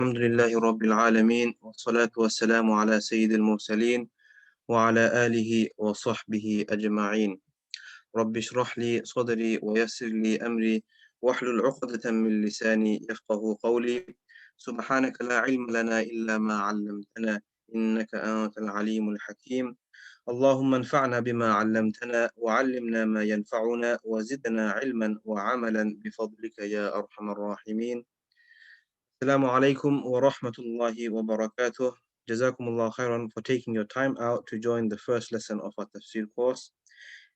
الحمد لله رب العالمين والصلاة والسلام على سيد المرسلين وعلى آله وصحبه أجمعين. رب اشرح لي صدري ويسر لي أمري واحلل عقدة من لساني يفقه قولي. سبحانك لا علم لنا إلا ما علمتنا إنك أنت العليم الحكيم. اللهم انفعنا بما علمتنا وعلمنا ما ينفعنا وزدنا علما وعملا بفضلك يا أرحم الراحمين. Assalamu alaikum wa rahmatullahi wa barakatuh. Jazakumullah khairan for taking your time out to join the first lesson of our Tafsir course.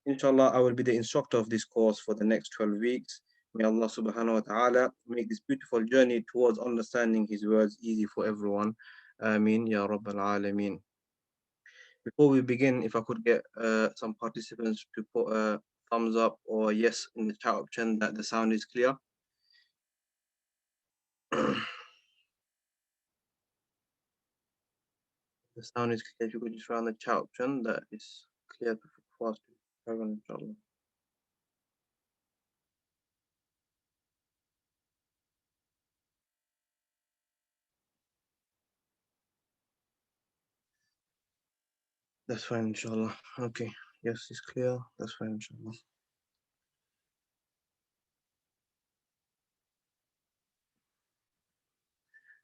Inshallah, I will be the instructor of this course for the next 12 weeks. May Allah subhanahu wa ta'ala make this beautiful journey towards understanding His words easy for everyone. Ameen Ya Rabbal Alameen. Before we begin, if I could get some participants to put a thumbs up or yes in the chat option that the sound is clear. The sound is clear. If you could just round the chat option, that is clear for us to have on, inshallah. That's fine, inshallah. Okay. Yes, it's clear. That's fine, inshallah.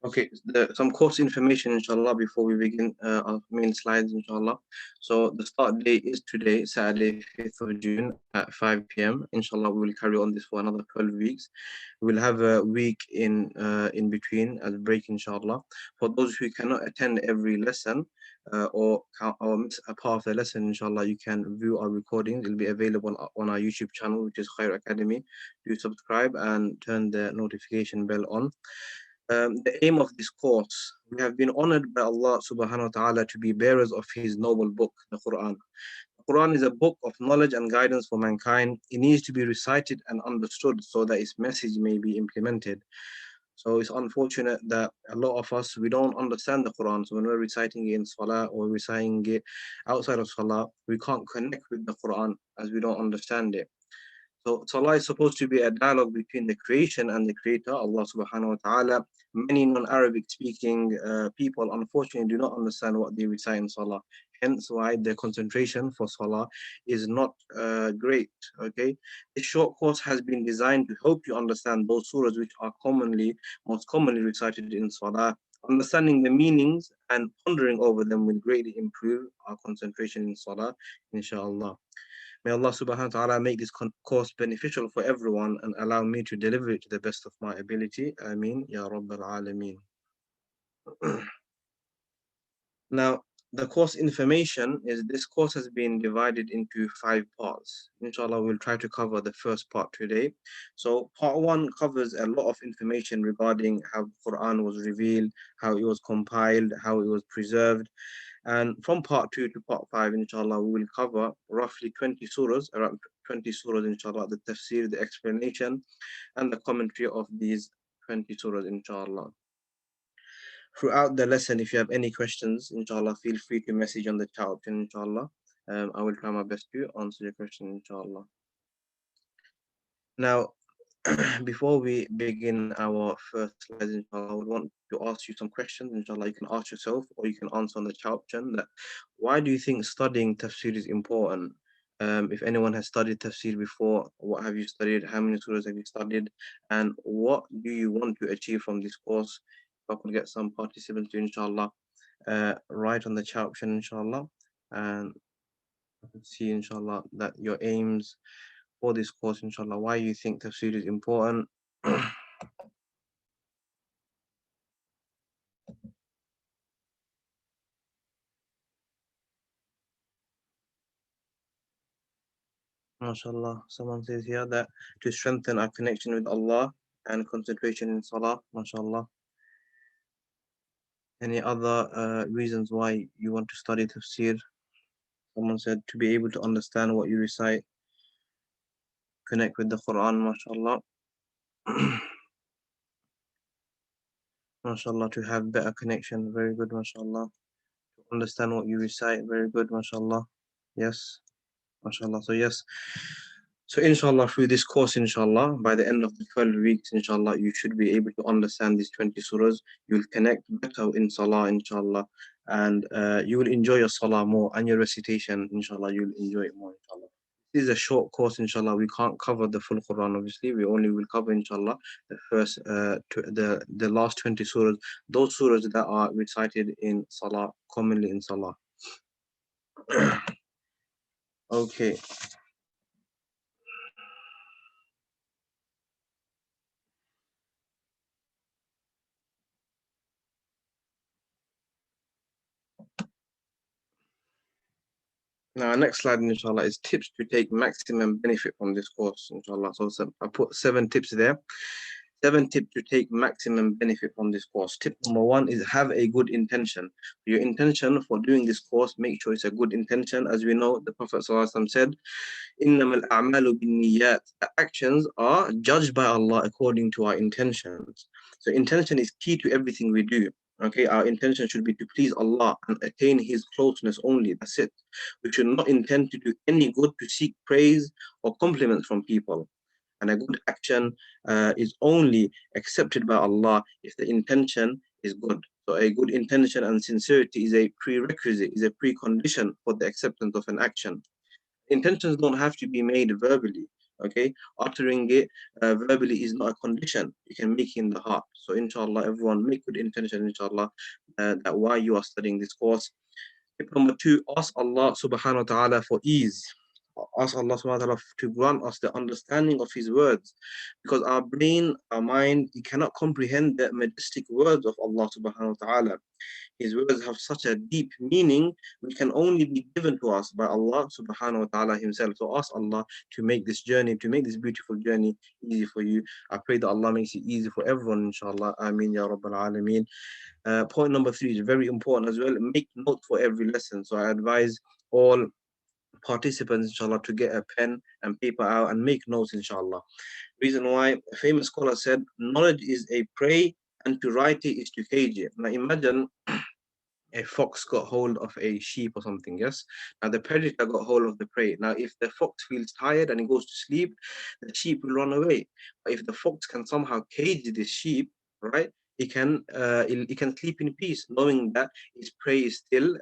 Okay, some course information, inshallah, before we begin our main slides, inshallah. So the start date is today, Saturday, 5th of June at 5 p.m. Inshallah, we will carry on this for another 12 weeks. We'll have a week in between as a break, inshallah. For those who cannot attend every lesson or miss a part of the lesson, inshallah, you can view our recordings. It'll be available on our YouTube channel, which is Khayr Academy. Do subscribe and turn the notification bell on. The aim of this course, we have been honored by Allah subhanahu wa ta'ala to be bearers of His noble book, the Quran. The Quran is a book of knowledge and guidance for mankind. It needs to be recited and understood so that its message may be implemented. So it's unfortunate that a lot of us, we don't understand the Quran. So when we're reciting it in Salah or reciting it outside of Salah, we can't connect with the Quran as we don't understand it. So Salah is supposed to be a dialogue between the creation and the Creator, Allah subhanahu wa ta'ala. Many non-Arabic speaking people unfortunately do not understand what they recite in Salah. Hence why their concentration for Salah is not great. Okay, this short course has been designed to help you understand those surahs which are most commonly recited in Salah. Understanding the meanings and pondering over them will greatly improve our concentration in Salah, inshallah. May Allah subhanahu wa ta'ala make this course beneficial for everyone and allow me to deliver it to the best of my ability. Ameen Ya Rabbal Alameen. Now, the course information is this course has been divided into 5 parts. Inshallah, we'll try to cover the first part today. So part 1 covers a lot of information regarding how the Quran was revealed, how it was compiled, how it was preserved. And from part 2 to part 5, inshallah, we will cover roughly 20 surahs, around 20 surahs, inshallah, the tafsir, the explanation, and the commentary of these 20 surahs, inshallah. Throughout the lesson, if you have any questions, inshallah, feel free to message on the chat option, inshallah. I will try my best to answer your question, inshallah. Now, before we begin our first slide, inshallah, I would want to ask you some questions. Inshallah, you can ask yourself or you can answer on the chat option that why do you think studying tafsir is important? If anyone has studied tafsir before, what have you studied? How many surahs have you studied? And what do you want to achieve from this course? If I could get some participants to, inshallah, write on the chat option, inshallah. And I can see, inshallah, that your aims for this course, inshallah, why you think tafsir is important. MashaAllah, someone says here that to strengthen our connection with Allah and concentration in Salah, MashaAllah. Any other reasons why you want to study tafsir? Someone said to be able to understand what you recite, connect with the Quran, MashaAllah. MashaAllah, to have better connection, very good, MashaAllah. To understand what you recite, very good, MashaAllah. Yes, MashaAllah. So yes. So inshallah, through this course, inshallah, by the end of the 12 weeks, inshallah, you should be able to understand these 20 surahs. You will connect better in salah, inshallah, and you will enjoy your salah more, and your recitation, inshallah, you will enjoy it more, inshallah. This is a short course, inshallah. We can't cover the full Quran, obviously. We only will cover, inshallah, the first, the last 20 surahs, those surahs that are recited in salah, commonly in salah. Okay. Now, next slide, inshallah, is tips to take maximum benefit from this course, inshallah. So I put 7 tips there. 7 tips to take maximum benefit from this course. Tip number 1 is have a good intention. Your intention for doing this course, make sure it's a good intention. As we know, the Prophet ﷺ said, إِنَّمَا الْأَعْمَالُ بِالنِّيَّاتِ. The actions are judged by Allah according to our intentions. So intention is key to everything we do. Okay, our intention should be to please Allah and attain His closeness only. That's it. We should not intend to do any good to seek praise or compliments from people. And a good action is only accepted by Allah if the intention is good. So a good intention and sincerity is a prerequisite, is a precondition for the acceptance of an action. Intentions don't have to be made verbally. Okay, uttering it verbally is not a condition. You can make it in the heart. So inshallah, everyone make good intention, inshallah, that why you are studying this course. Tip number 2, ask Allah subhanahu wa ta'ala for ease. Ask Allah subhanahu wa ta'ala to grant us the understanding of His words. Because our brain, our mind, it cannot comprehend the majestic words of Allah subhanahu wa ta'ala. His words have such a deep meaning which can only be given to us by Allah subhanahu wa ta'ala Himself. So ask Allah to make this journey, to make this beautiful journey easy for you. I pray that Allah makes it easy for everyone, inshallah. Ameen ya Rabbal Alameen. Point number 3 is very important as well. Make notes for every lesson. So I advise all participants, inshallah, to get a pen and paper out and make notes, inshallah. Reason why, a famous scholar said, knowledge is a prey and to write it is to cage it. Now imagine a fox got hold of a sheep or something, yes? Now the predator got hold of the prey. Now if the fox feels tired and he goes to sleep, the sheep will run away. But if the fox can somehow cage this sheep, right, he can sleep in peace, knowing that his prey is still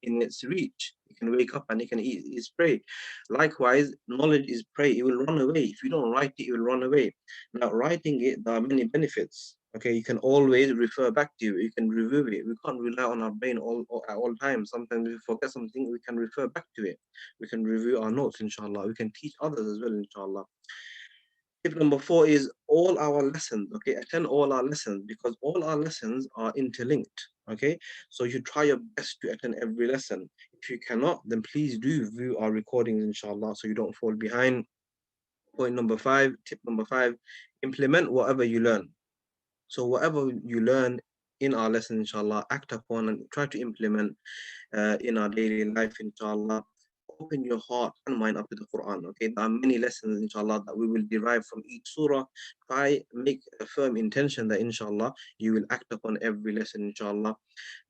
in its reach. He can wake up and he can eat his prey. Likewise, knowledge is prey. It will run away. If you don't write it, it will run away. Now, writing it, there are many benefits. Okay, you can always refer back to it. You can review it. We can't rely on our brain at all times. Sometimes we forget something, we can refer back to it. We can review our notes, inshallah. We can teach others as well, inshallah. Tip number 4 is all our lessons. Okay, attend all our lessons because all our lessons are interlinked. Okay, so you try your best to attend every lesson. If you cannot, then please do view our recordings, inshallah, so you don't fall behind. Point number 5, tip number 5, implement whatever you learn. So whatever you learn in our lesson, inshallah, act upon and try to implement in our daily life, inshallah. Open your heart and mind up to the Quran. Okay, there are many lessons, inshallah, that we will derive from each surah. Try make a firm intention that, inshallah, you will act upon every lesson, inshallah.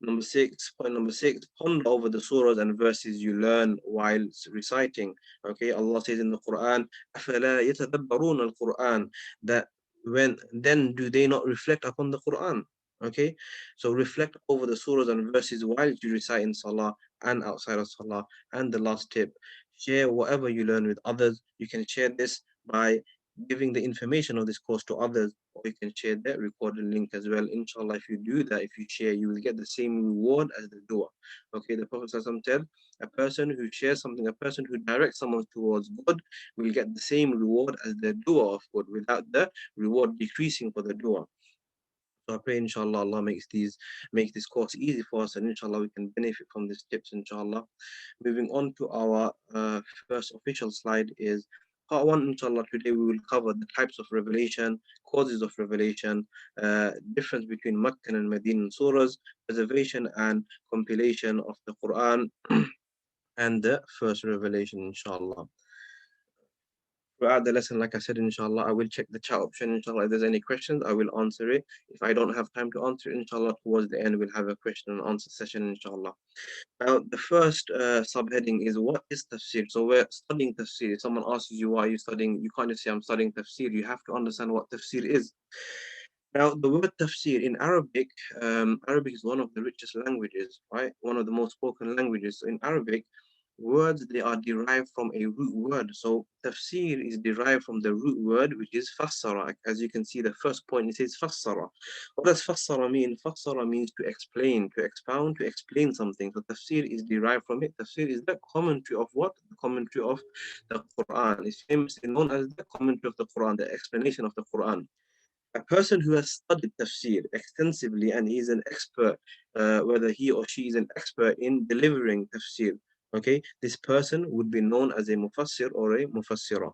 Point number 6, ponder over the surahs and verses you learn while reciting. Okay, Allah says in the Quran, أَفَلَا يَتَدَبَّرُونَ الْقُرْآنَ, that when then do they not reflect upon the Quran? Okay, so reflect over the surahs and verses while you recite in salah and outside of salah. And the last tip, share whatever you learn with others. You can share this by giving the information of this course to others, or you can share that recorded link as well. Inshallah, if you do that, if you share, you will get the same reward as the doer. Okay, the Prophet ﷺ said, a person who shares something, a person who directs someone towards good will get the same reward as the doer of good, without the reward decreasing for the doer. So I pray, inshallah, Allah makes this course easy for us, and inshallah we can benefit from these tips, inshallah. Moving on to our first official slide is part 1, inshallah. Today we will cover the types of revelation, causes of revelation, difference between Makkah and Medina surahs, preservation and compilation of the Quran, and the first revelation, inshallah. throughout the lesson, like I said, inshallah, I will check the chat option. Inshallah, if there's any questions, I will answer it. If I don't have time to answer it, inshallah, towards the end, we'll have a question and answer session, inshallah. Now, the first subheading is, what is tafsir? So we're studying tafsir. If someone asks you, why are you studying, you can't just say, I'm studying tafsir. You have to understand what tafsir is. Now, the word tafsir in Arabic, Arabic is one of the richest languages, right? One of the most spoken languages. So in Arabic, words, they are derived from a root word. So tafsir is derived from the root word, which is fassara. As you can see, the first point, it says fassara. What does fassara mean? Fassara means to explain, to expound, to explain something. So tafsir is derived from it. Tafsir is the commentary of what? The commentary of the Quran. It's famously known as the commentary of the Quran, the explanation of the Quran. A person who has studied tafsir extensively and he is an expert, whether he or she is an expert in delivering tafsir, okay, this person would be known as a mufassir or a mufassira.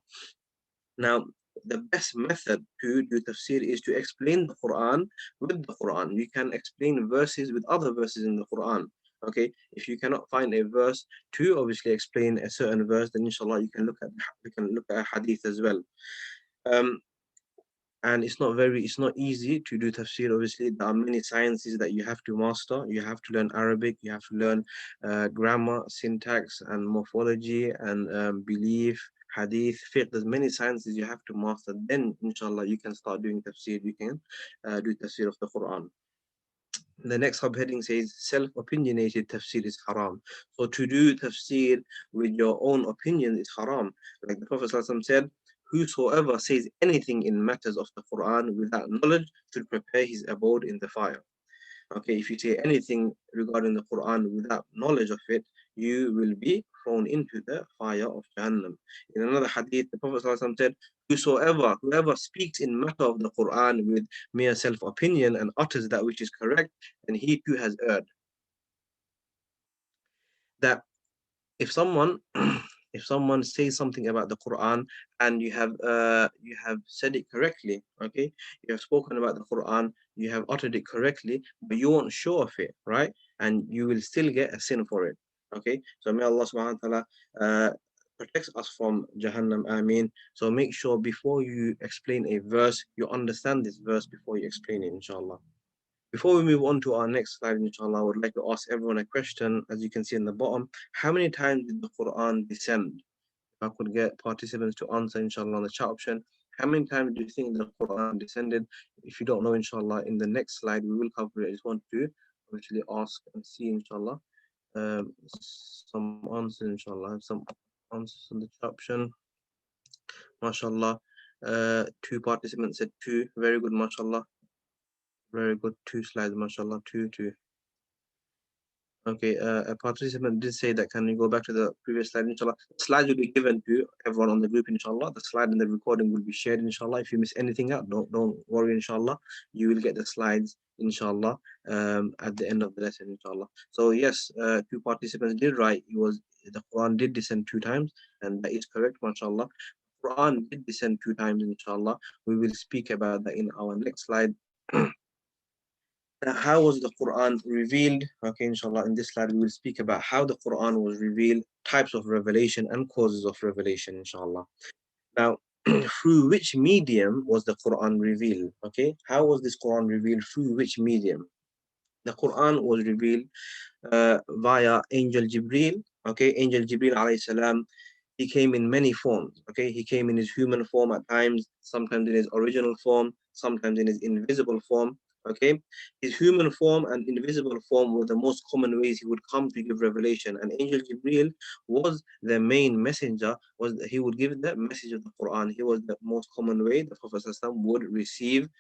Now, the best method to do tafsir is to explain the Quran with the Quran. You can explain verses with other verses in the Quran. Okay, if you cannot find a verse to obviously explain a certain verse, then inshallah you can look at a hadith as well. Um, and it's not easy to do tafsir. Obviously, there are many sciences that you have to master. You have to learn Arabic, you have to learn grammar, syntax, and morphology, and belief, hadith, fiqh. There's many sciences you have to master. Then inshallah you can start doing tafsir. You can do tafsir of the Quran. The next subheading says self-opinionated tafsir is haram. So to do tafsir with your own opinion is haram. Like the Prophet ﷺ said, whosoever says anything in matters of the Quran without knowledge should prepare his abode in the fire. Okay, if you say anything regarding the Quran without knowledge of it, you will be thrown into the fire of Jahannam. In another hadith, the Prophet ﷺ said, whoever speaks in matter of the Quran with mere self-opinion and utters that which is correct, then he too has erred. That if someone if someone says something about the Quran and you have said it correctly, okay, you have spoken about the Quran, you have uttered it correctly, but you weren't sure of it, right? And you will still get a sin for it. Okay, so may Allah subhanahu wa ta'ala protects us from Jahannam. Ameen. So make sure before you explain a verse, you understand this verse before you explain it, inshallah. Before we move on to our next slide, inshallah, I would like to ask everyone a question. As you can see in the bottom, how many times did the Quran descend? If I could get participants to answer, inshallah, on the chat option. How many times do you think the Quran descended? If you don't know, inshallah, in the next slide, we will cover it. I just want to obviously ask and see, inshallah, some answers, inshallah. I have some answers on the chat option. MashaAllah. Two participants said two. Very good, mashallah. Very good. Two slides, mashallah. Two. Okay, a participant did say that, can you go back to the previous slide, inshallah? The slides will be given to everyone on the group, inshallah. The slide and the recording will be shared, inshallah. If you miss anything out, don't worry, inshallah. You will get the slides, inshallah, at the end of the lesson, inshallah. So yes, two participants did write, the Quran did descend two times, and that is correct, mashallah. Quran did descend two times, inshallah. We will speak about that in our next slide. How was the Quran revealed? Okay, inshallah, in this slide we will speak about how the Quran was revealed, types of revelation, and causes of revelation, inshallah. Now, through which medium was the Quran revealed? Okay, how was this Quran revealed? Through which medium? The Quran was revealed via Angel Jibril. Okay, Angel Jibril alayhi salam, he came in many forms. Okay, he came in his human form at times, sometimes in his original form, sometimes in his invisible form. Okay, his human form and invisible form were the most common ways he would come to give revelation. And Angel Jibril was the main messenger. He would give the message of the Quran. He was the most common way the Prophet ﷺ would receive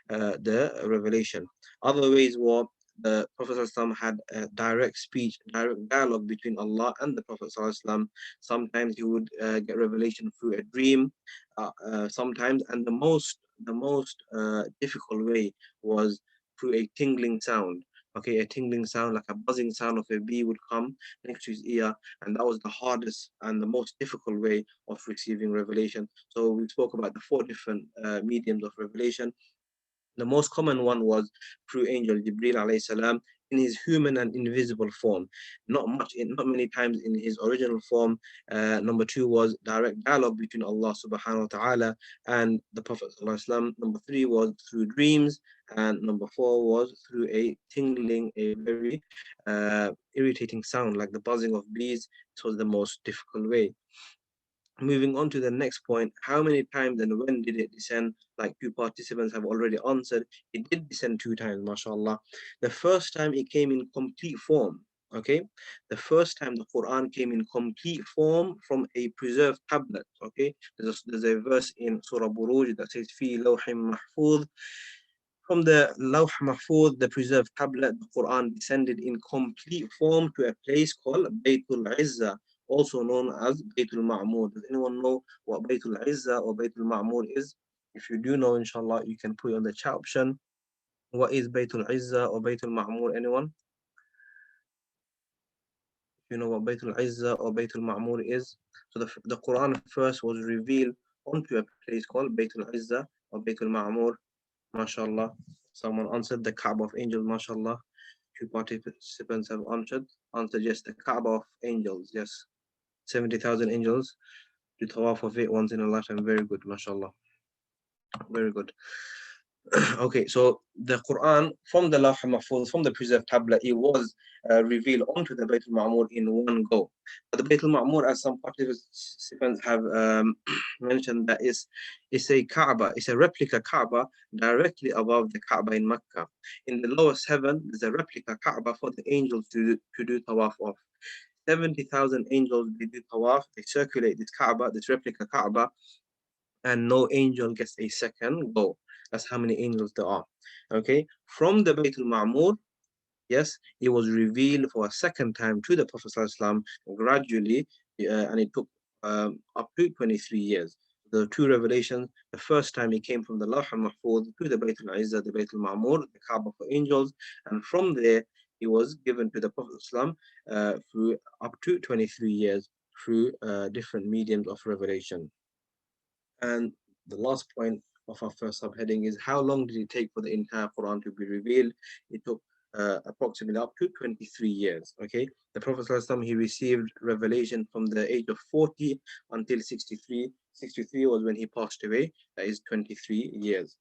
the revelation. Other ways were the Prophet ﷺ had a direct speech, direct dialogue between Allah and the Prophet ﷺ. Sometimes he would get revelation through a dream, sometimes, and the most difficult way was through a tingling sound. Okay, a tingling sound, like a buzzing sound of a bee would come next to his ear, and that was the hardest and the most difficult way of receiving revelation. So we spoke about the four different mediums of revelation. The most common one was through Angel Jibril alayhi salam. in his human and invisible form. Not many times in his original form. Number two was direct dialogue between Allah subhanahu wa ta'ala and the Prophet sallallahu alaihi wasallam. Number three was through dreams, and number four was through a tingling, a very irritating sound like the buzzing of bees. This was the most difficult way. Moving on to the next point, how many times and when did it descend? Like two participants have already answered, it did descend two times, mashallah. The first time it came in complete form, okay? The first time the Quran came in complete form from a preserved tablet, okay? There's a verse in Surah Buruj that says, Fi lawhim mahfuz. From the Lawh Mahfuz, the preserved tablet, the Quran descended in complete form to a place called Baytul Izzah, also known as Baytul Ma'mur. Does anyone know what Baytul Izzah or Baytul Ma'mur is? If you do know, inshallah, you can put it on the chat option. What is Baytul Izzah or Baytul Ma'mur? Anyone? If you know what Baytul Izzah or Baytul Ma'mur is. So the Quran first was revealed onto a place called Baytul Izzah or Baytul Ma'mur. MashaAllah. Someone answered the Kaaba of angels, MashaAllah. Two participants have answered yes, the Kaaba of angels, yes. 70,000 angels do tawaf of it once in a lifetime. Very good, mashallah. Very good. Okay, so the Quran from the Lawh Mahfuz, from the preserved tablet, it was revealed onto the Bayt al-Ma'mur in one go. But the Bayt al-Ma'mur, as some participants have mentioned, that it's a Kaaba, it's a replica Kaaba directly above the Kaaba in Mecca. In the lowest heaven, there's a replica Kaaba for the angels to do tawaf of. 70,000 angels, they do tawaf, they circulate this Kaaba, this replica Kaaba, and no angel gets a second go. That's how many angels there are. Okay, from the Bayt al-Ma'mur, yes, it was revealed for a second time to the Prophet ﷺ gradually, and it took up to 23 years. The two revelations, the first time it came from the Lawh al-Mahfuz to the Bayt al-Izzah, the Bayt al-Ma'mur, the Kaaba for angels, and from there it was given to the Prophet ﷺ through up to 23 years through different mediums of revelation. And the last point of our first subheading is how long did it take for the entire Quran to be revealed? It took approximately up to 23 years. Okay, the Prophet ﷺ, he received revelation from the age of 40 until 63. 63 was when he passed away. That is 23 years.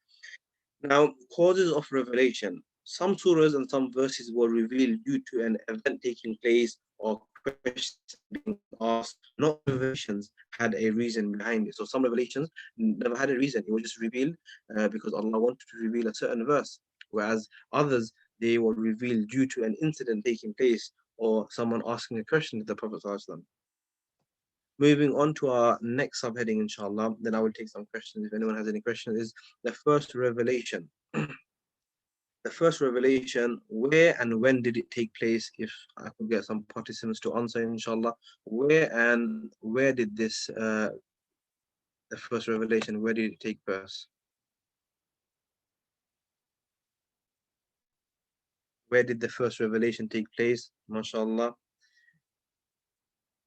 Now, causes of revelation. Some surahs and some verses were revealed due to an event taking place or questions being asked. Not revelations had a reason behind it. So some revelations never had a reason. It was just revealed because Allah wanted to reveal a certain verse. Whereas others, they were revealed due to an incident taking place or someone asking a question to the Prophet ﷺ. Moving on to our next subheading, inshallah, then I will take some questions. If anyone has any questions, is the first revelation. The first revelation, where and when did it take place? If I could get some participants to answer, inshallah, where did this, the first revelation, where did it take place? Where did the first revelation take place? MashaAllah.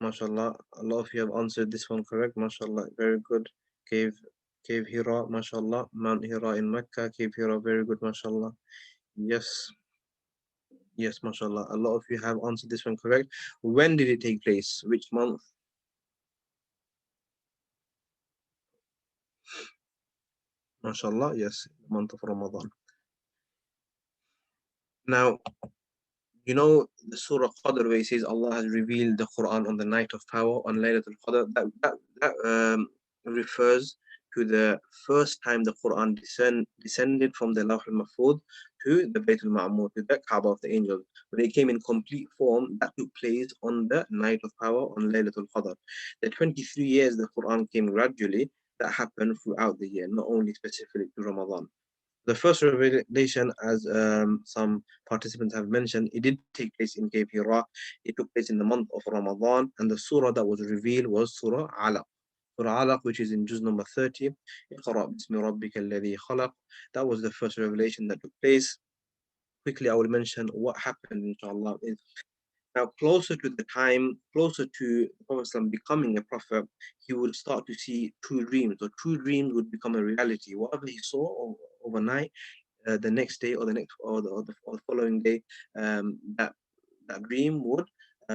MashaAllah. A lot of you have answered this one correct. MashaAllah. Very good. Cave Hira. MashaAllah. Mount Hira in Mecca. Cave Hira. Very good. MashaAllah. Yes. Yes, mashallah. A lot of you have answered this one correct. When did it take place? Which month? Mashallah, yes, the month of Ramadan. Now, you know the Surah Qadr where it says Allah has revealed the Quran on the night of power, on Laylatul Qadr. That refers to the first time the Quran descended from the Lawh al-Mahfuz to the Bayt al-Ma'mur, to the Kaaba of the angels. When it came in complete form, that took place on the night of power, on Laylatul Qadr. The 23 years the Quran came gradually, that happened throughout the year, not only specifically to Ramadan. The first revelation, as some participants have mentioned, it did take place in Cave Hira. It took place in the month of Ramadan, and the surah that was revealed was Surah Alaq. Surah Alaq, which is in juz number 30. اقرأ باسم ربك الذي خلق. That was the first revelation that took place. Quickly, I will mention what happened, inshallah. Now, closer to the time, closer to the Prophet ﷺ becoming a prophet, he would start to see two dreams, or two dreams would become a reality. Whatever he saw overnight, the next day or the next or the following day, that dream would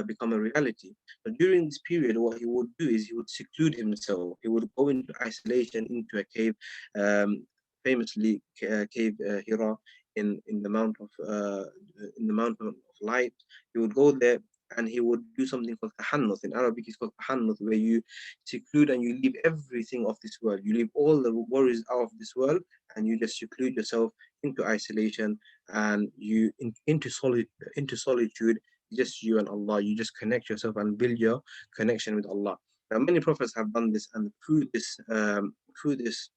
become a reality. But during this period, what he would do is he would seclude himself. He would go into isolation, into a cave, um, famously cave Hira in the mountain of light. He would go there and he would do something called tahannuth. In Arabic, it's called tahannuth, where you seclude and you leave everything of this world. You leave all the worries out of this world, and you just seclude yourself into isolation, and into solitude, just you and Allah. You just connect yourself and build your connection with Allah. Now, many prophets have done this, and through this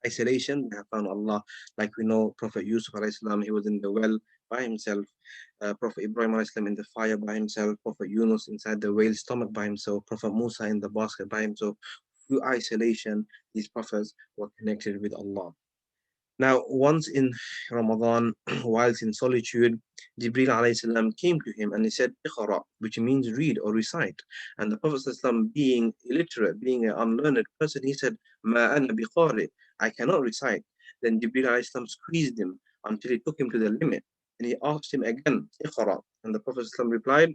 isolation, they have found Allah. Like we know, Prophet Yusuf alayhi salam, he was in the well by himself. Prophet Ibrahim alayhi salam in the fire by himself. Prophet Yunus inside the whale's stomach by himself. Prophet Musa in the basket by himself. Through isolation, these prophets were connected with Allah. Now, once in Ramadan, whilst in solitude, Jibril alayhi salam came to him and he said, Iqra, which means read or recite. And the Prophet ﷺ, being illiterate, being an unlearned person, he said, Ma ana biqari, I cannot recite. Then Jibril alayhi salam squeezed him until he took him to the limit. And he asked him again, Iqra. And the Prophet ﷺ replied,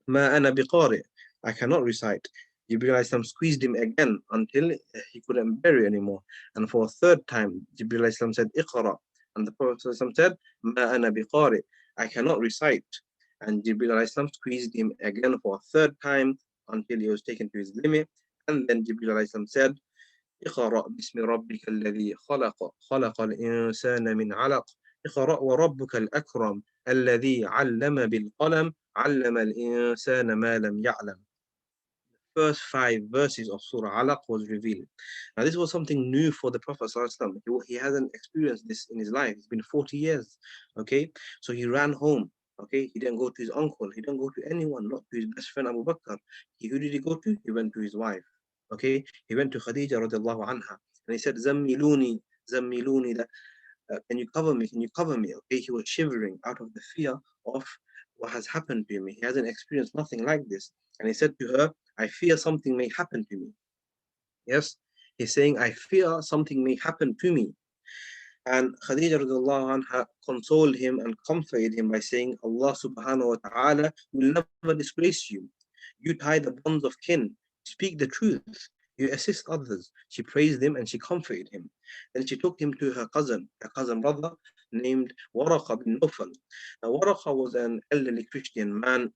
Ma ana biqari, I cannot recite. Jibril squeezed him again until he couldn't bear it anymore. And for a third time, Jibril said, Iqra. And the Prophet said, Ma ana biqari, I cannot recite. And Jibril squeezed him again for a third time until he was taken to his limit. And then Jibril said, اقرأ باسم ربك الذي خلق خلق الإنسان من علق اقرأ وربك الأكرم الذي علم بالقلم علم الإنسان ما لم يعلم. First 5 verses of Surah Alaq was revealed. Now, this was something new for the Prophet ﷺ. He hasn't experienced this in his life. It's been 40 years. Okay, so he ran home. Okay, he didn't go to his uncle. He didn't go to anyone, not to his best friend Abu Bakr. Who did he go to? He went to his wife. Okay, he went to Khadija radiallahu anha, and he said, "Zammiluni, zammiluni." That can you cover me? Can you cover me? Okay, he was shivering out of the fear of what has happened to him. He hasn't experienced nothing like this, and he said to her, I fear something may happen to me. Yes, he's saying, I fear something may happen to me. And Khadija radiallahu anha consoled him and comforted him by saying, Allah subhanahu wa ta'ala will never disgrace you. You tie the bonds of kin, speak the truth, you assist others. She praised him and she comforted him. Then she took him to her cousin brother named Waraqa bin Nufal. Now, Waraqa was an elderly Christian man.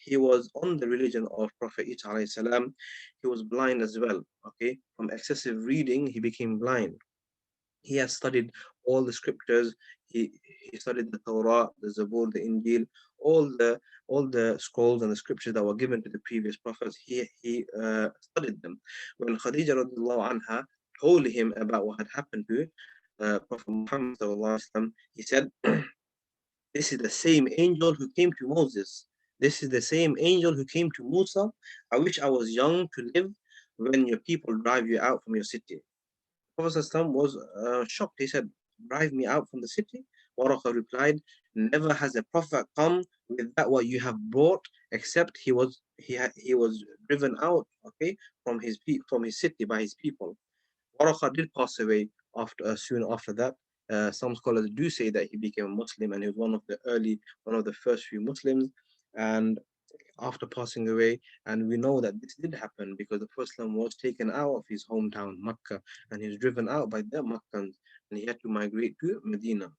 He was on the religion of Prophet Isa alayhi salam. He was blind as well. Okay, from excessive reading, he became blind. He has studied all the scriptures. He studied the Torah, the Zabur, the Injil, all the scrolls and the scriptures that were given to the previous prophets. He studied them. When Khadija radiallahu anha told him about what had happened to Prophet Muhammad sallallahu alaihi wasallam, he said, "This is the same angel who came to Moses. This is the same angel who came to Musa. I wish I was young to live when your people drive you out from your city." Prophet was shocked. He said, drive me out from the city? Waraqah replied, never has a prophet come with that what you have brought, except he was driven out, okay, from his city by his people. Waraqah did pass away soon after that. Some scholars do say that he became a Muslim and he was one of the first few Muslims. And after passing away, and we know that this did happen because the Prophet was taken out of his hometown, Makkah, and he was driven out by the Makkans, and he had to migrate to Medina.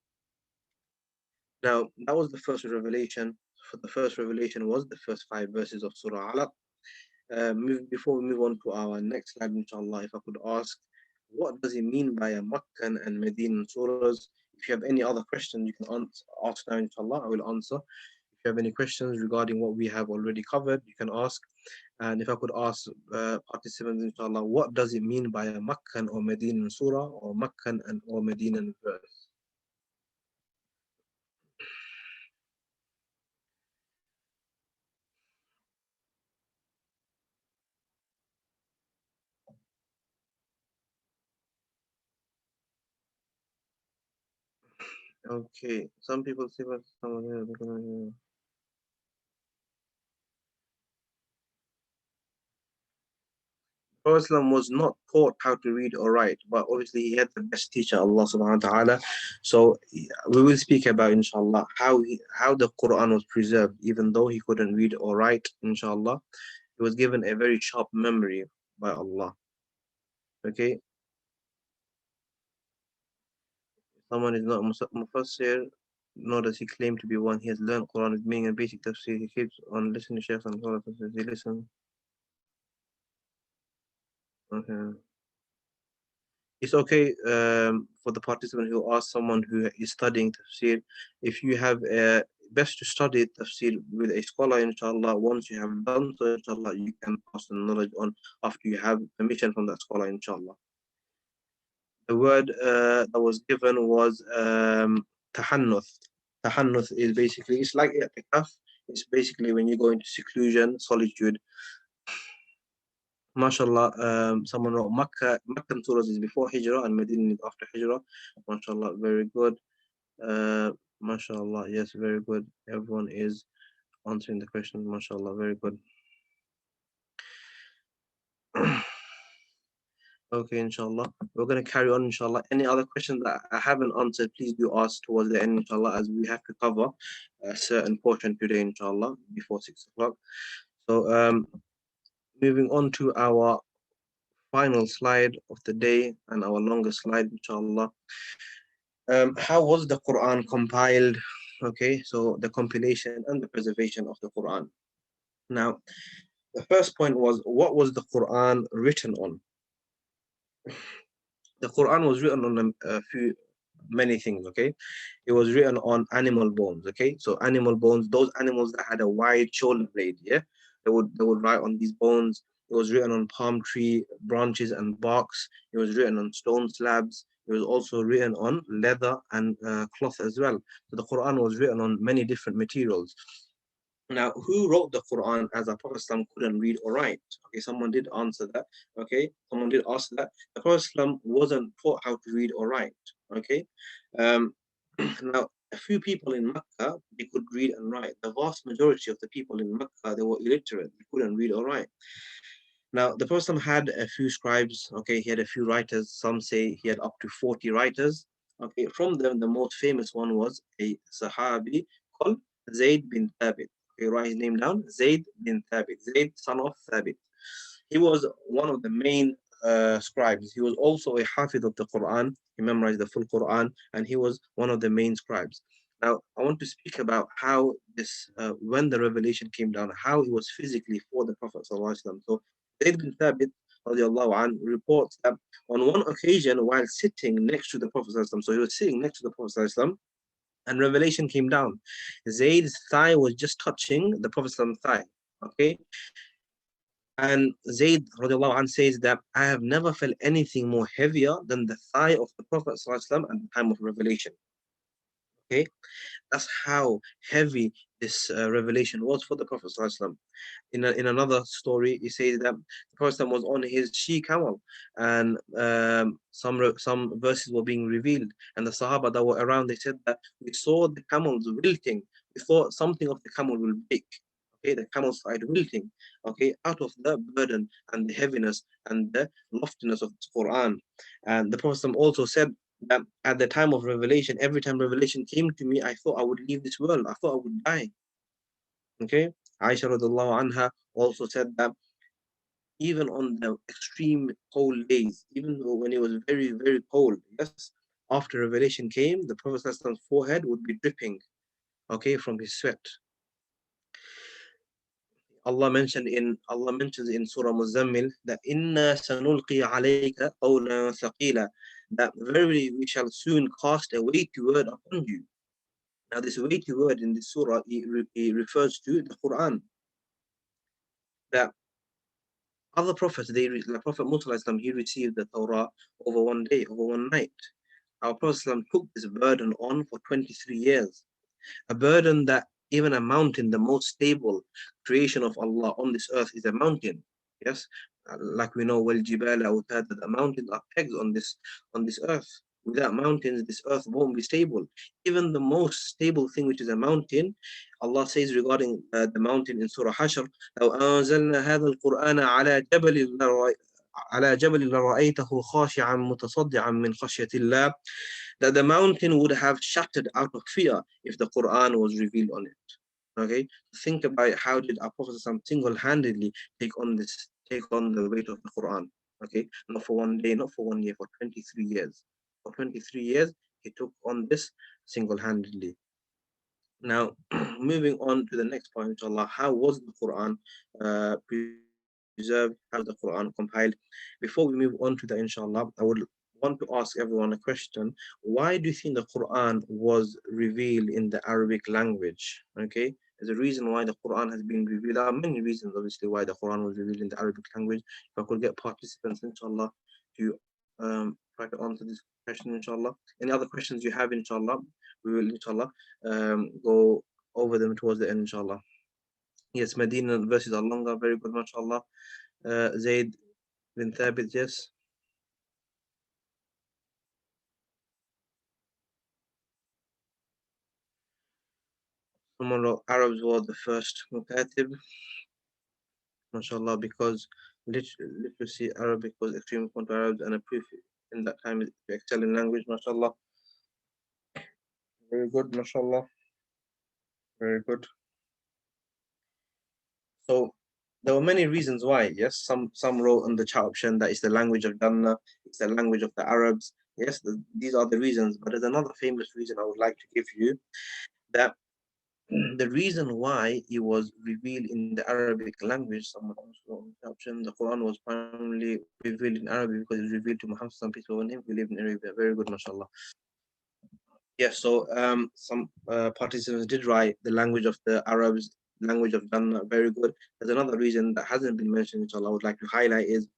Now, that was the first revelation. The first revelation was the first 5 verses of Surah Alaq. Before we move on to our next slide, inshallah, if I could ask, what does it mean by a Makkah and Medinan surahs? If you have any other questions, you can ask now, inshallah, I will answer. If you have any questions regarding what we have already covered, you can ask. And if I could ask participants, inshallah, what does it mean by a Makkah or Medinan surah or Makkah and or Medinan verse? Okay, some people say that Prophet was not taught how to read or write, but obviously he had the best teacher, Allah subhanahu wa ta'ala. So we will speak about, inshallah, how the Quran was preserved, even though he couldn't read or write, inshallah. He was given a very sharp memory by Allah. Okay, someone is not Mufassir, nor does he claim to be one. He has learned Quran with meaning and basic tafsir. He keeps on listening to Shaykhs and scholars. He listen. Okay. It's okay for the participant who asks someone who is studying tafsir, if you have best to study tafsir with a scholar, inshallah. Once you have done so, inshallah, you can pass the knowledge on after you have permission from that scholar, inshallah. The word that was given was tahannuth. Tahannuth is basically, it's like i'tikaf. It's basically when you go into seclusion, solitude. MashaAllah, someone wrote Makkah and Surahs is before Hijrah and Medina is after Hijrah. MashaAllah, very good. MashaAllah, yes, very good. Everyone is answering the question. MashaAllah, very good. Okay, inshallah. We're going to carry on, inshallah. Any other questions that I haven't answered, please do ask towards the end, inshallah, as we have to cover a certain portion today, inshallah, before 6 o'clock. So, moving on to our final slide of the day and our longest slide, inshallah. How was the Quran compiled? Okay, so the compilation and the preservation of the Quran. Now, the first point was, what was the Quran written on? The Quran was written on many things, okay? It was written on animal bones, okay? So animal bones, those animals that had a wide shoulder blade, yeah? They would write on these bones. It was written on palm tree branches and barks. It was written on stone slabs. It was also written on leather and cloth as well. So the Quran was written on many different materials. Now, who wrote the Quran as a Prophet couldn't read or write? Okay, someone did answer that. Okay, someone did ask that. The Prophet wasn't taught how to read or write. Okay, um, now a few people in Makkah, they could read and write. The vast majority of the people in Makkah, they were illiterate. They couldn't read or write. Now, the Prophet had a few scribes. Okay, he had a few writers. Some say he had up to 40 writers. Okay, from them, the most famous one was a Sahabi called Zayd bin Thabit. Okay, write his name down. Zayd bin Thabit. Zayd, son of Thabit. He was one of the main scribes. He was also a Hafiz of the Quran. He memorized the full Quran, and he was one of the main scribes. Now, I want to speak about how this, when the revelation came down, how it was physically for the Prophet ﷺ. So, Zayd bin Thabit reports that on one occasion, while sitting next to the Prophet ﷺ, so he was sitting next to the Prophet ﷺ, and revelation came down. Zayd's thigh was just touching the Prophet's thigh. Okay, and Zayd says that I have never felt anything more heavier than the thigh of the Prophet at the time of revelation. Okay, that's how heavy this revelation was for the Prophet. In another story, he says that the Prophet was on his she-camel, and some verses were being revealed, and the Sahaba that were around, they said that we saw the camels wilting. We thought something of the camel will break. Okay, the camel started wilting. Okay, out of the burden and the heaviness and the loftiness of the Quran. And the Prophet also said that at the time of revelation, every time revelation came to me, I thought I would leave this world. I thought I would die. Okay, Aisha radiallahu anha also said that even on the extreme cold days, even though when it was very, very cold, yes, after revelation came, the Prophet's forehead would be dripping, okay, from his sweat. Allah mentions in Surah Muzammil that inna sanulqi alayka qawlan thaqila, that verily we shall soon cast a weighty word upon you. Now this weighty word in this surah, it refers to the Quran. That other prophets, like Prophet Musa, he received the Torah over one day, over one night. Our Prophet took this burden on for 23 years. A burden that even a mountain, the most stable creation of Allah on this earth, is a mountain. Yes, like we know, the mountains are pegs on this earth. Without mountains, this earth won't be stable. Even the most stable thing, which is a mountain, Allah says regarding the mountain in Surah Hashr, لو أنزلنا هذا القرآن على جبل على جبل لرأيته خاشعا متصدعا من خشية الله, that the mountain would have shattered out of fear if the Quran was revealed on it. Okay, think about how did our Prophet single-handedly take on the weight of the Quran. Okay, not for one day, not for 1 year, for 23 years. For 23 years, he took on this single-handedly. Now, moving on to the next point, inshallah, how was the Quran preserved? How was the Quran compiled? Before we move on to that, inshallah, I would want to ask everyone a question. Why do you think the Quran was revealed in the Arabic language? Okay, there's a reason why the Quran has been revealed. There are many reasons, obviously, why the Quran was revealed in the Arabic language. If I could get participants, inshallah, to try to answer this question, inshallah. Any other questions you have, inshallah, we will, inshallah, go over them towards the end, inshallah. Yes, Medina verses are longer, very good, mashallah. Zayd bin Thabit, yes. Someone wrote Arabs were the first mukatib, mashallah, because literacy Arabic was extremely important to Arabs and a proof in that time to excel in language, mashallah. Very good, mashallah. Very good. So there were many reasons why. Yes, some wrote on the chat option that it's the language of Jannah, it's the language of the Arabs. Yes, these are the reasons. But there's another famous reason I would like to give you, that the reason why it was revealed in the Arabic language. Someone also wrote on the option, the Quran was primarily revealed in Arabic because it's revealed to Muhammad. Some people when him who live in Arabia. Very good, mashallah. Yes, so some participants did write the language of the Arabs, language of Jannah, very good. There's another reason that hasn't been mentioned, which I would like to highlight, is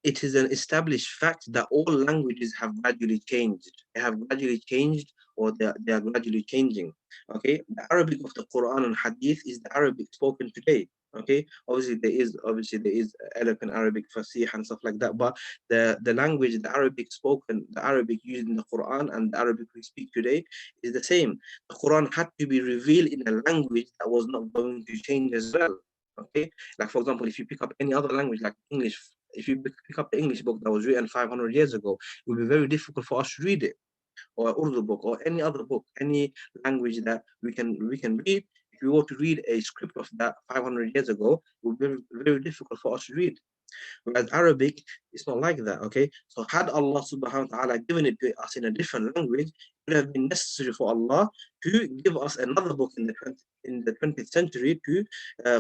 it is an established fact that all languages have gradually changed. They have gradually changed, or they are gradually changing. Okay, the Arabic of the Quran and Hadith is the Arabic spoken today. Okay, obviously there is eloquent Arabic, Fasih and stuff like that, but the language, the Arabic spoken, the Arabic used in the Quran and the Arabic we speak today is the same. The Quran had to be revealed in a language that was not going to change as well. Okay, like for example, if you pick up any other language like English, if you pick up the English book that was written 500 years ago, it will be very difficult for us to read it, or Urdu book, or any other book, any language that we can read. If we were to read a script of that 500 years ago, it would be very difficult for us to read. Whereas Arabic, it's not like that. Okay, so had Allah subhanahu wa ta'ala given it to us in a different language, it would have been necessary for Allah to give us another book in the 20th century to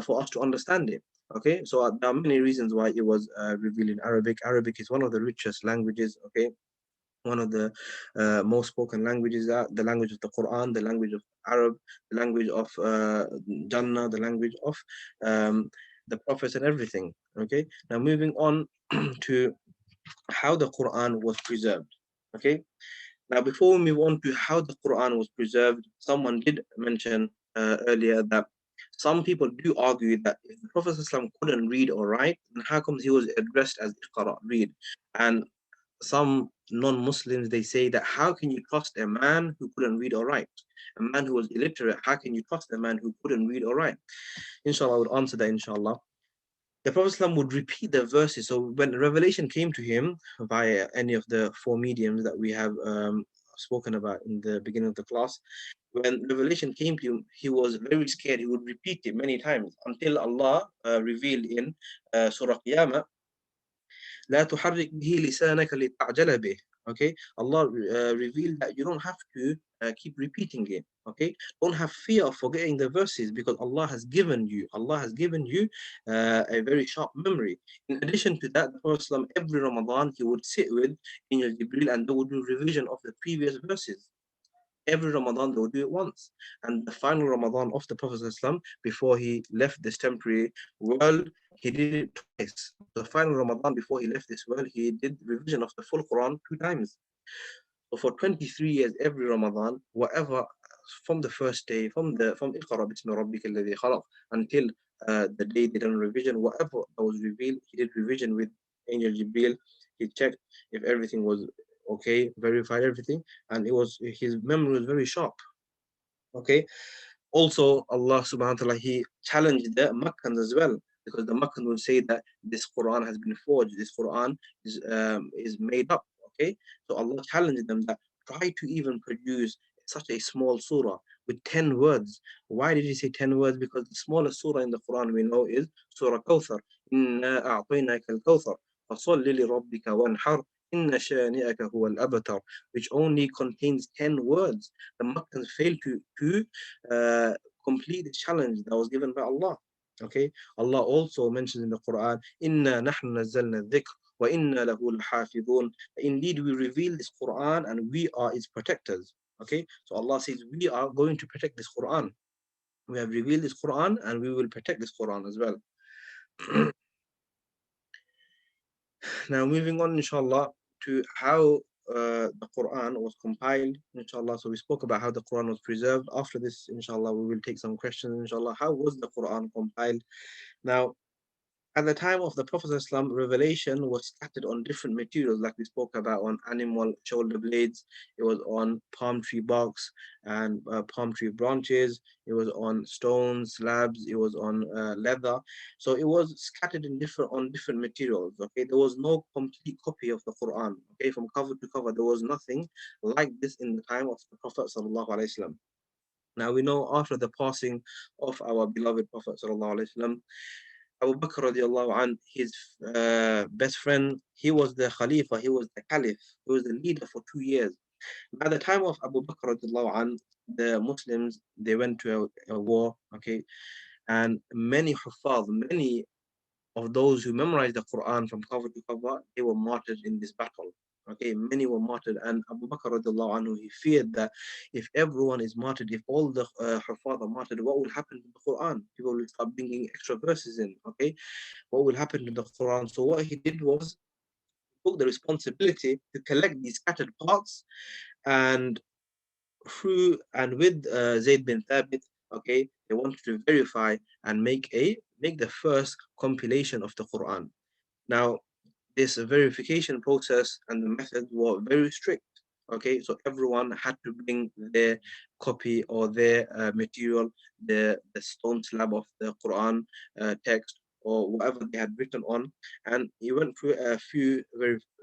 for us to understand it. Okay, so there are many reasons why it was revealed in Arabic. Arabic is one of the richest languages. Okay, one of the most spoken languages, the language of the Quran, the language of Arab, the language of Jannah, the language of the prophets and everything. Okay, now moving on to how the Quran was preserved. Okay, now before we move on to how the Quran was preserved, someone did mention earlier that some people do argue that if the Prophet ﷺ couldn't read or write, then how comes he was addressed as Iqra, read? And some non-Muslims, they say that how can you trust a man who couldn't read or write? A man who was illiterate, how can you trust a man who couldn't read or write? Inshallah, I would answer that, inshallah. The Prophet ﷺ would repeat the verses. So when revelation came to him via any of the four mediums that we have spoken about in the beginning of the class, when revelation came to him, he was very scared. He would repeat it many times until Allah revealed in Surah Qiyamah, لا تحرك به لسانك لتعجل به. Okay, Allah revealed that you don't have to keep repeating it. Okay, don't have fear of forgetting the verses, because Allah has given you a very sharp memory. In addition to that, the Prophet every Ramadan he would sit with Angel Jibril and they would do revision of the previous verses. Every Ramadan they would do it once. And the final Ramadan of the Prophet ﷺ, before he left this temporary world, he did it twice. The final Ramadan before he left this world, he did revision of the full Quran 2 times. So for 23 years, every Ramadan, whatever, from the first day, from Iqra bismi rabbika alladhi khalaq until the day they done revision, whatever that was revealed, he did revision with Angel Jibril. He checked if everything was okay, verified everything, and his memory was very sharp. Okay. Also, Allah subhanahu wa ta'ala, he challenged the Makkans as well. because the Makkans will say that this Quran has been forged, this Quran is made up. Okay, so Allah challenged them that try to even produce such a small surah with 10 words. Why did he say 10 words? Because the smallest surah in the Quran we know is Surah Kawthar. إِنَّا أَعْطَيْنَاكَ الْكَوْثَرَ فَصَلِّ لِرَبِّكَ وَانْحَرْ إِنَّ شَانِئَكَ هُوَ الْأَبْتَرُ, which only contains 10 words. The Makkans failed to complete the challenge that was given by Allah. Okay, Allah also mentions in the Quran, "Inna nahnu nazzalna dhikr wa inna lahu lahafidhun." Indeed, we reveal this Quran and we are its protectors. Okay, so Allah says we are going to protect this Quran. We have revealed this Quran and we will protect this Quran as well. Now, moving on, inshallah, to how the Quran was compiled, inshallah. So we spoke about how the Quran was preserved. After this, inshallah, we will take some questions, inshallah. How was the Quran compiled? Now, at the time of the Prophet ﷺ, revelation was scattered on different materials, like we spoke about, on animal shoulder blades, it was on palm tree barks and palm tree branches, it was on stones, slabs, it was on leather. So it was scattered in different materials. Okay, there was no complete copy of the Quran. Okay, from cover to cover, there was nothing like this in the time of the Prophet ﷺ. Now we know after the passing of our beloved Prophet ﷺ, Abu Bakr radiallahu anh, his best friend, he was the Khalifa, he was the Caliph, he was the leader for 2 years. By the time of Abu Bakr radiallahu anh, the Muslims, they went to a war, okay, and many Huffaz, many of those who memorized the Quran from cover to cover, they were martyred in this battle. Okay, many were martyred, and Abu Bakr radiallahu anhu, he feared that if everyone is martyred, if all the Huffaz are martyred, what will happen to the Quran? People will start bringing extra verses in. Okay, what will happen to the Quran? So what he did was took the responsibility to collect these scattered parts, and through and with Zayd bin Thabit, okay, they wanted to verify and make the first compilation of the Quran. Now, this verification process and the methods were very strict. Okay, so everyone had to bring their copy or their material, the stone slab of the Quran text or whatever they had written on, and he went through a few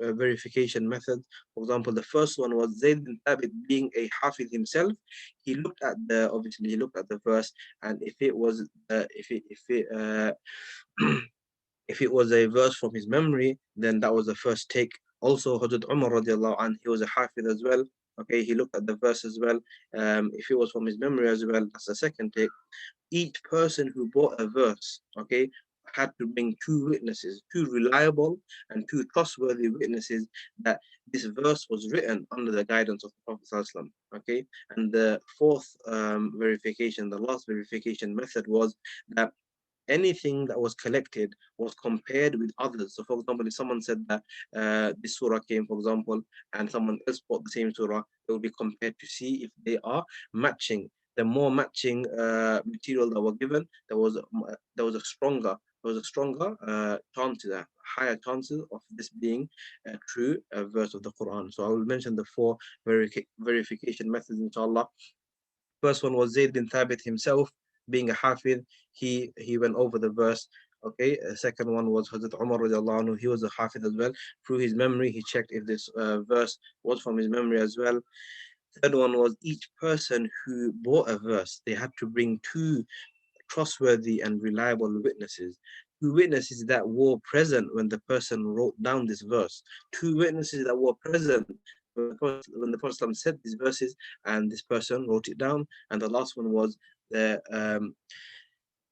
verification methods. For example, the first one was Zayd bin Thabit, being a Hafiz himself. He looked at the obviously he looked at the verse, and if it was if it if it was a verse from his memory, then that was the first take. Also, Hazrat Umar radiallahu anh, he was a Hafiz as well. Okay, he looked at the verse as well. If it was from his memory as well, that's the second take. Each person who brought a verse, okay, had to bring two witnesses, two reliable and two trustworthy witnesses that this verse was written under the guidance of the Prophet ﷺ. Okay, and the fourth verification, the last verification method was that anything that was collected was compared with others. So, for example, if someone said that this surah came, for example, and someone else bought the same surah, it will be compared to see if they are matching. The more matching material that were given, there was a stronger chances, higher chances of this being a true verse of the Quran. So I will mention the four verification methods, inshallah. First one was Zayd bin Thabit himself, being a Hafiz, he went over the verse. Okay, second one was Hazrat Umar radiallahu anhu, he was a Hafiz as well. Through his memory, he checked if this verse was from his memory as well. Third one was each person who bought a verse, they had to bring two trustworthy and reliable witnesses. Two witnesses that were present when the person wrote down this verse. Two witnesses that were present when the Prophet said these verses and this person wrote it down. And the last one was the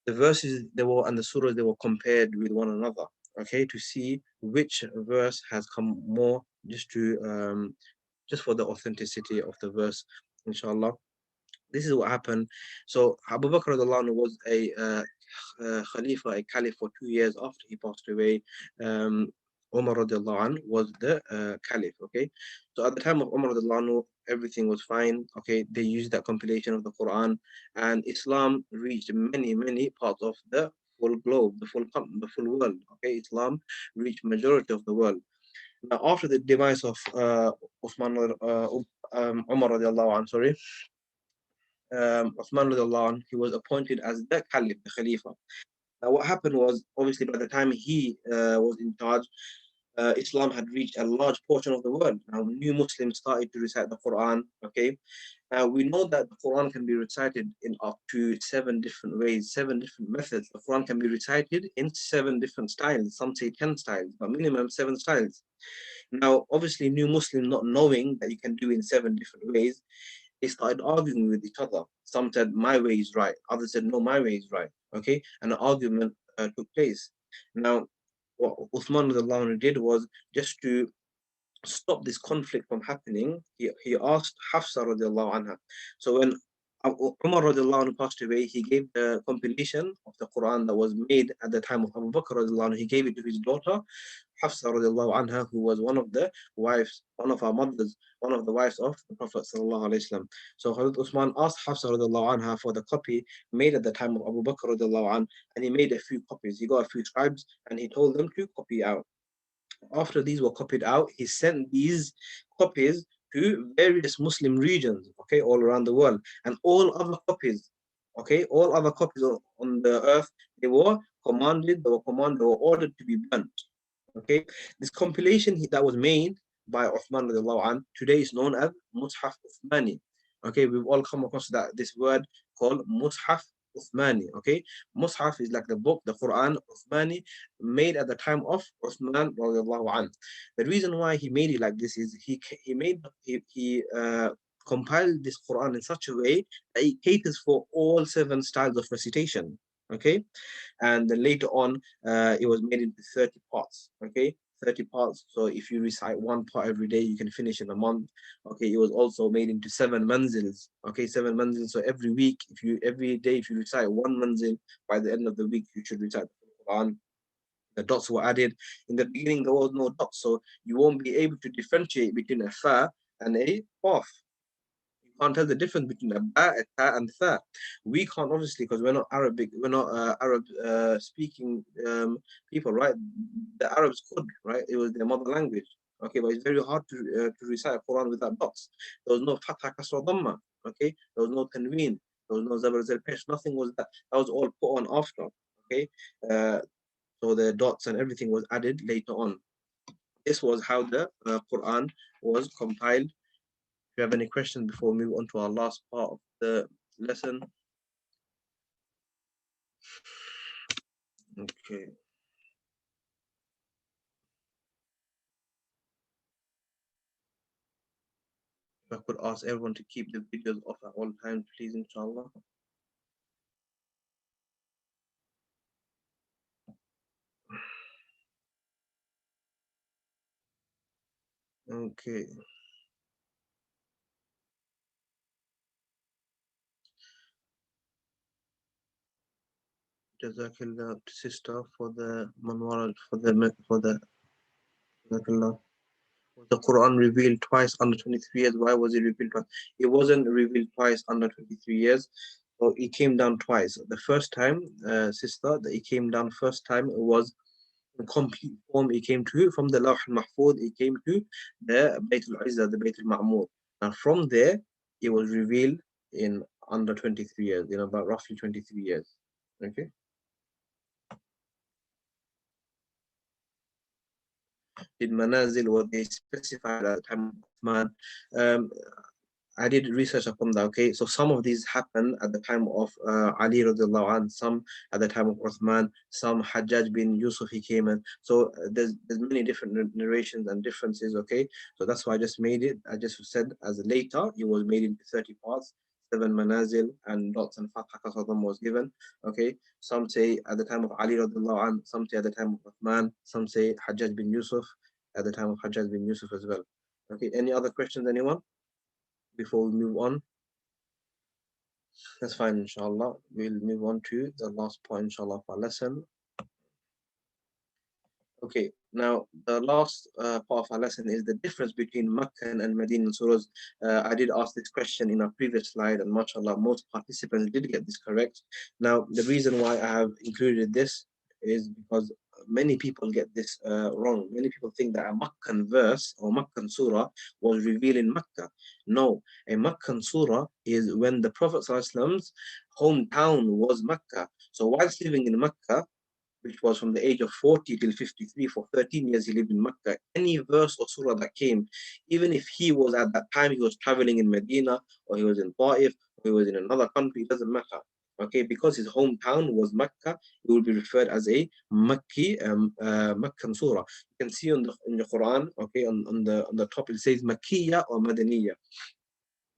verses they were and the surahs they were compared with one another. Okay, to see which verse has come more, just for the authenticity of the verse, inshallah. This is what happened. So Abu Bakr was a Khalifa, a Caliph for 2 years after he passed away. Umar was the Caliph. Okay, so at the time of Umar everything was fine. Okay, they used that compilation of the Quran, and Islam reached many parts of the full globe, the full world. Okay, Islam reached majority of the world. Now, after the demise of Umar sorry, Uthman, he was appointed as the Caliph, the Khalifa. Now, what happened was, obviously, by the time he was in charge, Islam had reached a large portion of the world. Now, new Muslims started to recite the Quran. Okay, we know that the Quran can be recited in up to 7 different ways, 7 different methods. The Quran can be recited in 7 different styles. Some say 10 styles, but minimum 7 styles. Now, obviously, new Muslims not knowing that you can do in 7 different ways, they started arguing with each other. Some said my way is right, others said no, my way is right. Okay, and an argument took place. Now, what Uthman radiallahu anhu did was, just to stop this conflict from happening, he asked Hafsa radiallahu anha. So when Umar radiallahu anhu passed away, he gave the compilation of the Quran that was made at the time of Abu Bakr radiallahu anhu, he gave it to his daughter Hafsa radiallahu anha, who was one of the wives, one of our mothers, one of the wives of the Prophet sallallahu alaihi wasallam. So Hazrat Usman asked Hafsa radiallahu anha for the copy made at the time of Abu Bakr radiallahu anhu, and he made a few copies. He got a few scribes and he told them to copy out. After these were copied out, he sent these copies to various Muslim regions, okay, all around the world. And all other copies, okay, all other copies on the earth, they were ordered to be burnt. Okay, this compilation that was made by Uthman radiallahu anh, today is known as Mushaf Uthmani. Okay, we've all come across this word called Mushaf Uthmani. Okay, Mushaf is like the book, the Quran, Uthmani, made at the time of Uthman radiallahu anh. The reason why he made it like this is he compiled this Quran in such a way that it caters for all 7 styles of recitation. Okay, and then later on it was made into 30 parts. Okay, 30 parts. So if you recite 1 part every day, you can finish in a month. Okay, it was also made into 7 manzils. Okay, 7 manzils. So every day if you recite 1 manzil, by the end of the week you should recite the Quran. The dots were added. In the beginning there was no dots, so you won't be able to differentiate between a fa and a qaf. Can't tell the difference between a ba, a ta, and tha. We can't, obviously, because we're not Arab speaking people, right? The Arabs could, right? It was their mother language. Okay, but it's very hard to recite Quran without dots. There was no fatha, kasra, dhamma. Okay, there was no tanween. There was no zabar, zel, pesh. Nothing was that. That was all put on after. Okay, uh, so the dots and everything was added later on. This was how the Quran was compiled. If you have any questions before we move on to our last part of the lesson. Okay. If I could ask everyone to keep the videos off at all times, please, inshallah. Okay. Jazakallah, sister, for the manwara, for the Jazakallah. Was the Quran revealed twice under 23 years? Why was it revealed twice? It wasn't revealed twice under 23 years. So it came down twice. The first time, sister, that it came down first time, it was in complete form. It came to from the Lawh al-Mahfuz, it came to the Bayt al-Izzah, the Bayt al-Ma'mur. And from there, it was revealed in under 23 years, in about roughly 23 years. Okay. Did manazil, were they specified at the time of Uthman? Um, I did research upon that. Okay, so some of these happened at the time of Ali radiallahu anh, some at the time of Uthman, some Hajjaj bin Yusuf, he came in. So there's many different narrations and differences. Okay, so that's why I just made it. I just said as later it was made into 30 parts, 7 manazil, and dots and fatha kasam was given. Okay, some say at the time of Ali radiallahu anh, some say at the time of Uthman, some say Hajjaj bin Yusuf at the time of Hajjaj bin Yusuf as well. Okay, any other questions, anyone? Before we move on, that's fine, inshallah. We'll move on to the last point, inshallah, of our lesson. Okay, now the last part of our lesson is the difference between Makkah and Medina surahs. I did ask this question in our previous slide, and mashallah, most participants did get this correct. Now, the reason why I have included this is because many people get this wrong. Many people think that a Makkan verse or Makkan surah was revealed in Makkah. No, a Makkan surah is when the Prophet ﷺ's hometown was Makkah. So whilst living in Makkah, which was from the age of 40 till 53, for 13 years he lived in Makkah, any verse or surah that came, even if he was at that time, he was traveling in Medina, or he was in Ta'if, or he was in another country, it doesn't matter. Okay, because his hometown was Makkah, he will be referred as a Makkan surah. You can see on the Quran, okay, on the top it says Makkiyah or Madaniyah.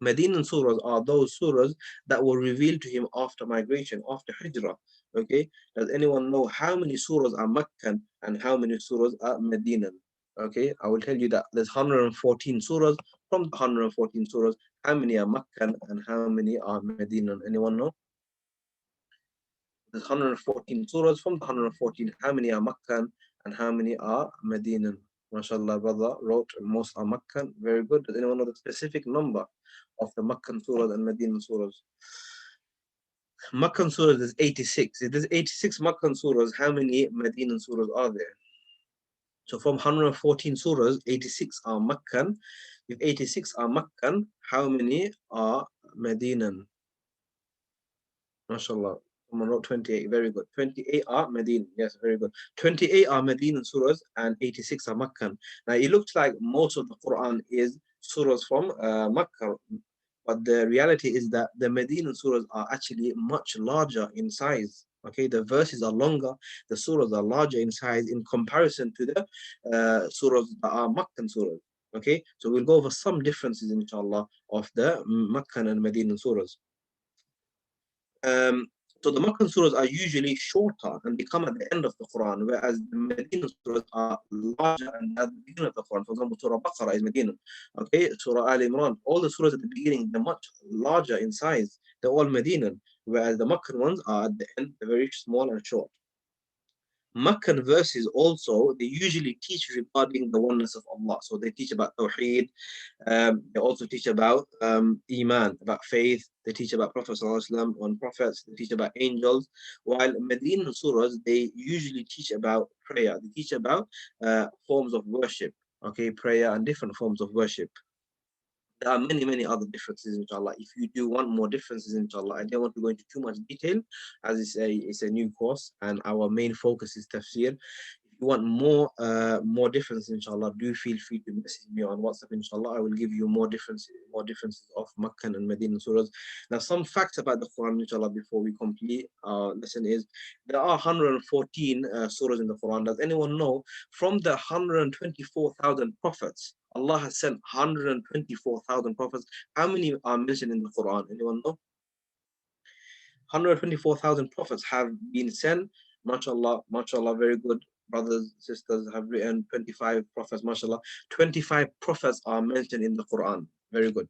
Medinan surahs are those surahs that were revealed to him after migration, after Hijrah. Okay, does anyone know how many surahs are Meccan and how many surahs are Medinan? Okay, I will tell you that there's 114 surahs. From the 114 surahs, how many are Meccan and how many are Medinan? Anyone know? There's 114 surahs. From the 114, how many are Meccan and how many are Medinan? MashaAllah, brother wrote most are Meccan. Very good. Does anyone know the specific number of the Meccan surahs and Medinan surahs? Meccan surahs is 86. If there's 86 Meccan surahs, how many Medinan surahs are there? So from 114 surahs, 86 are Meccan. If 86 are Meccan, how many are Medinan? MashaAllah. Someone wrote 28. Very good. 28 are Medinan. Yes, very good. 28 are Medinan surahs and 86 are Meccan. Now it looks like most of the Quran is surahs from Makkah. But the reality is that the Medina surahs are actually much larger in size. Okay, the verses are longer, the surahs are larger in size in comparison to the surahs that are Meccan surahs. Okay, so we'll go over some differences, inshallah, of the Meccan and Medina surahs. Um, so the Meccan surahs are usually shorter and they come at the end of the Quran, whereas the Medina surahs are larger and at the beginning of the Quran. For example, Surah Baqarah is Medina. Okay, Surah Al Imran, all the surahs at the beginning, they're much larger in size. They're all Medina, whereas the Meccan ones are at the end, they're very small and short. Meccan verses also, they usually teach regarding the oneness of Allah. So they teach about Tawheed, they also teach about Iman, about faith. They teach about Prophet ﷺ on prophets. They teach about angels. While Medinan surahs, they usually teach about prayer. They teach about forms of worship. Okay, prayer and different forms of worship. There are many other differences, inshallah. If you do want more differences, inshallah, I don't want to go into too much detail, as it's a new course and our main focus is tafsir. If you want more differences, inshallah, do feel free to message me on WhatsApp, inshallah. I will give you more differences of Meccan and Medina surahs. Now, some facts about the Quran, inshallah, before we complete our lesson is there are 114 surahs in the Quran. Does anyone know from the 124,000 prophets, Allah has sent 124,000 prophets. How many are mentioned in the Quran? Anyone know? 124,000 prophets have been sent. MashaAllah, MashaAllah, very good. Brothers, sisters have written 25 prophets, MashaAllah. 25 prophets are mentioned in the Quran. Very good.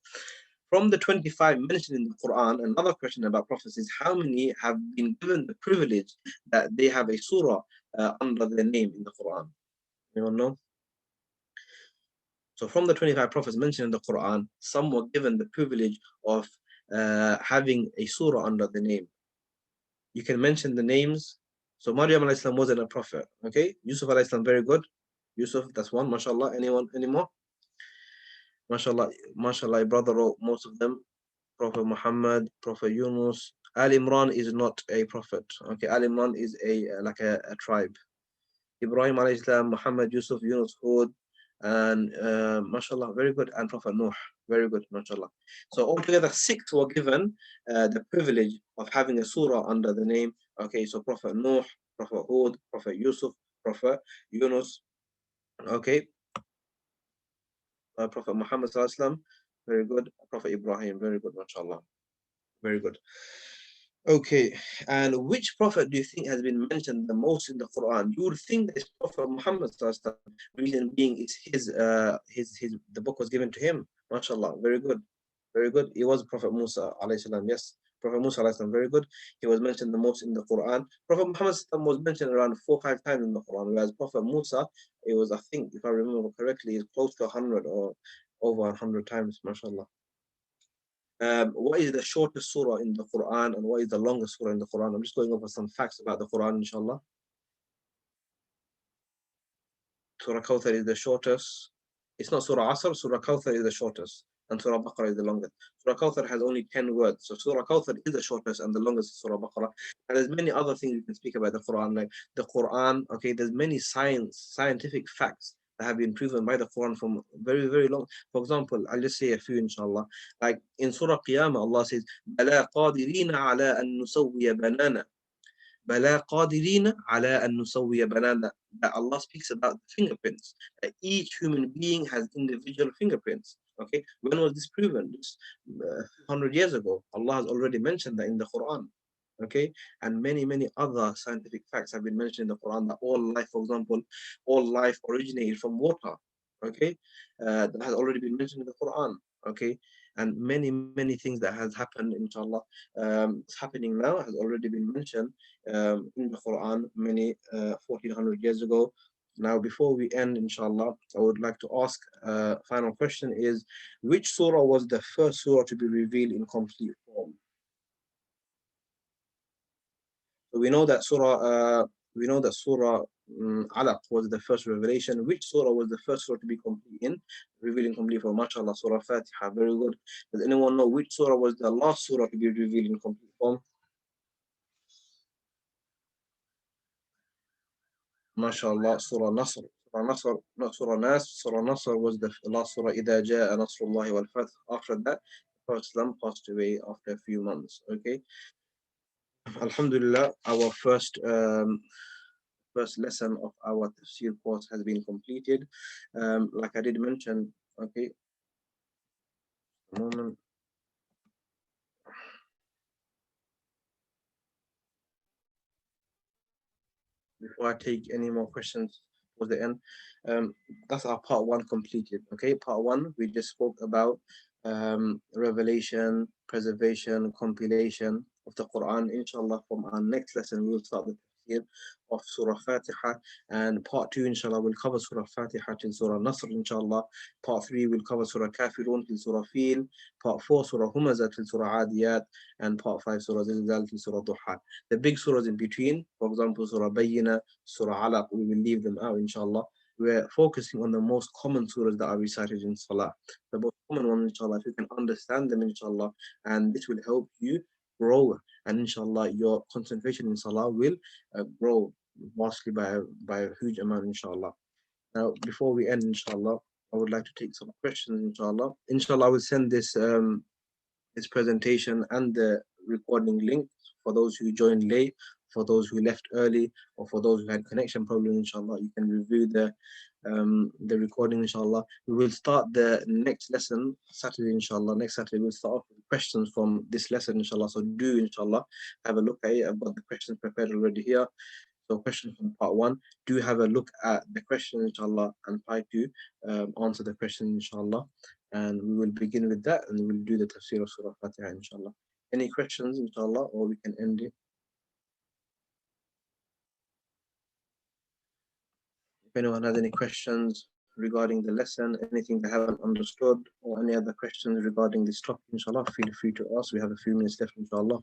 From the 25 mentioned in the Quran, another question about prophets is how many have been given the privilege that they have a surah under their name in the Quran? Anyone know? So from the 25 prophets mentioned in the Quran, some were given the privilege of having a surah under the name. You can mention the names. So Maryam alayhi salam wasn't a prophet. Okay, Yusuf alayhi salam, very good. Yusuf, that's one. MashaAllah. Anyone anymore? MashaAllah, MashaAllah, your brother wrote most of them. Prophet Muhammad, Prophet Yunus. Al Imran is not a prophet. Okay, Al Imran is like a tribe. Ibrahim alayhi salam, Muhammad, Yusuf, Yunus, Hud, and mashallah, very good, and Prophet Nuh, very good, mashallah. So altogether 6 were given the privilege of having a surah under the name. Okay, so Prophet Nuh, Prophet Hud, Prophet Yusuf, Prophet Yunus, okay, Prophet Muhammad sallallahu, very good, Prophet Ibrahim, very good, mashallah, very good. Okay, and which prophet do you think has been mentioned the most in the Quran? You would think that it's Prophet Muhammad sallallahu alaihi wasallam. Reason being is his the book was given to him. MashaAllah, very good, very good. He was Prophet Musa alayhi salam. Yes, Prophet Musa alayhi salam, very good. He was mentioned the most in the Quran. Prophet Muhammad was mentioned around 4 or 5 times in the Quran, whereas Prophet Musa, it was, I think, if I remember correctly, is close to 100 or over 100 times. MashaAllah. What is the shortest surah in the Quran and what is the longest surah in the Quran? I'm just going over some facts about the Quran, inshallah. Surah Kawthar is the shortest. It's not Surah Asr, Surah Kawthar is the shortest. and Surah Baqarah is the longest. Surah Kawthar has only 10 words. So Surah Kawthar is the shortest and the longest is Surah Baqarah. And there's many other things you can speak about the Quran, like the Quran, okay, there's many scientific facts that have been proven by the Quran from very, very long. For example, I'll just say a few, inshallah. Like in Surah Qiyamah, Allah says, بَلَا قَادِرِينَ عَلَىٰ أَن نُسَوِّيَ بَنَانًا. بَلَا قَادِرِينَ عَلَىٰ أَن نُسَوِّيَ بَنَانًا. That Allah speaks about the fingerprints. That each human being has individual fingerprints. Okay, when was this proven? Just 100 years ago. Allah has already mentioned that in the Quran. Okay, and many other scientific facts have been mentioned in the Quran, that all life, for example, all life originated from water. Okay, that has already been mentioned in the Quran. Okay, and many things that has happened, inshallah, it's happening now, has already been mentioned in the Quran many 1400 years ago. Now, before we end, inshallah, I would like to ask final question is, which surah was the first surah to be revealed in complete form? So we know that Surah Alaq was the first revelation. Which surah was the first surah to be complete in revealed in complete form? MashaAllah, Surah Fatiha, very good. Does anyone know which surah was the last surah to be revealed in complete form? MashaAllah, Surah Nasr. Surah Nasr, not Surah Nas. Surah Nasr was the last surah. إِذَا جَاءَ نَصْرُ اللَّهِ وَالْفَتْحُ. After that, the Prophet passed away after a few months. Okay. Alhamdulillah, our first lesson of our Tafsir course has been completed. Like I did mention, okay, a moment. Before I take any more questions towards the end, that's our part one completed. Okay, part one, we just spoke about revelation, preservation, compilation of the Quran. Inshallah, from our next lesson, we will start the tafsir of Surah Fatiha, and part two, inshallah, will cover Surah Fatiha till Surah Nasr, inshallah. Part three will cover Surah Kafirun till Surah Fil, part four, Surah Humazah till Surah Adiyat, and part five, Surah Zilzal till Surah Duha. The big surahs in between, for example, Surah Bayyina, Surah Alaq, we will leave them out, inshallah. We're focusing on the most common surahs that are recited in Salah. The most common ones, inshallah, if you can understand them, inshallah, and this will help you grow, and inshallah, your concentration in Salah will grow vastly by a huge amount, inshallah. Now, before we end, inshallah, I would like to take some questions, inshallah. Inshallah, I will send this presentation and the recording link for those who joined late, for those who left early, or for those who had connection problems, inshallah. You can review the recording, inshallah. We will start the next lesson Saturday, inshallah. Next Saturday, we'll start off with questions from this lesson, inshallah. So do, inshallah, have a look at it. I've got the questions prepared already here. So question from part one, do have a look at the question, inshallah, and try to answer the question, inshallah. And we will begin with that, and we'll do the tafsir of Surah Fatiha, inshallah. Any questions, inshallah, or we can end it? If anyone has any questions regarding the lesson, anything they haven't understood, or any other questions regarding this topic, inshallah, feel free to ask. We have a few minutes left, inshallah.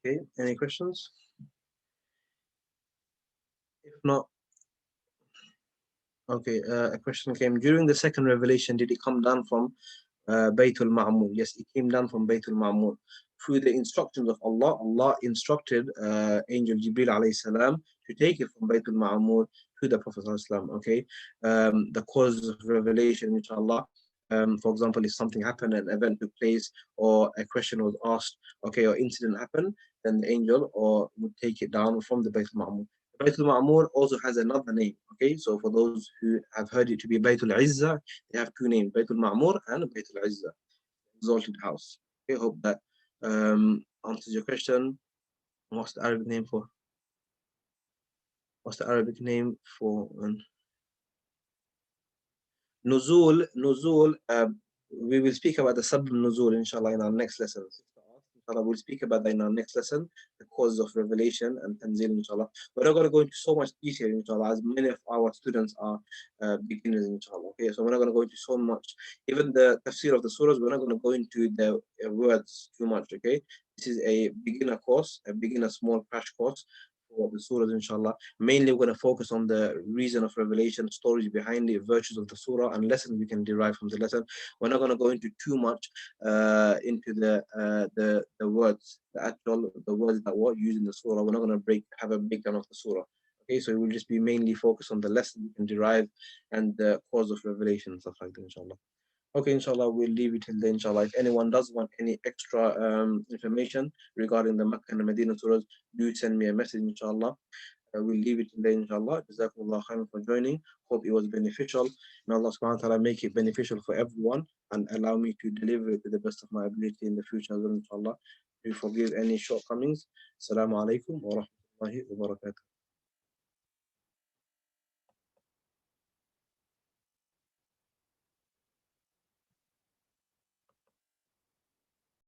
Okay, any questions? If not, okay, a question came. During the second revelation, did it come down from Baytul Ma'mur? Yes, it came down from Baytul Ma'mur. Through the instructions of Allah, Allah instructed Angel Jibril alayhi salam to take it from Baytul Ma'mur to the Prophet sallallahu alaihi wasallam. Okay, the cause of revelation, inshallah. For example, if something happened, an event took place, or a question was asked, okay, or incident happened, then the angel or would take it down from the Baytul Ma'mur. Baytul Ma'mur also has another name. Okay, so for those who have heard it to be Baytul Izzah, they have two names, Baytul Ma'mur and Baytul Izzah, exalted house. Okay, hope that answers your question. What's the Arabic name for? What's the Arabic name for Nuzul? Nuzul. We will speak about the Sabr Nuzul, inshallah, in our next lesson. Inshallah, we'll speak about that in our next lesson, the causes of revelation and Tanzil, inshallah. We're not going to go into so much detail, inshallah, as many of our students are beginners, inshallah. Okay, so we're not going to go into so much. Even the tafsir of the surahs, we're not going to go into the words too much, okay? This is a beginner course, a beginner small crash course for the surahs, inshallah. Mainly, we're going to focus on the reason of revelation, stories behind it, virtues of the surah, and lessons we can derive from the lesson. We're not going to go into too much into the words, the words that were used in the surah. We're not going to have a breakdown of the surah. Okay, so it will just be mainly focused on the lesson we can derive and the cause of revelation and stuff like that, inshallah. Okay, inshallah, we'll leave it till then, inshallah. If anyone does want any extra information regarding the Makkah and the Medina surahs, do send me a message, inshallah. We'll leave it till then, inshallah. Jazakumullah khairan for joining. Hope it was beneficial. May Allah subhanahu wa ta'ala make it beneficial for everyone and allow me to deliver it to the best of my ability in the future as well, inshallah. Do forgive any shortcomings. Assalamu alaikum wa rahmatullahi wa barakatuh.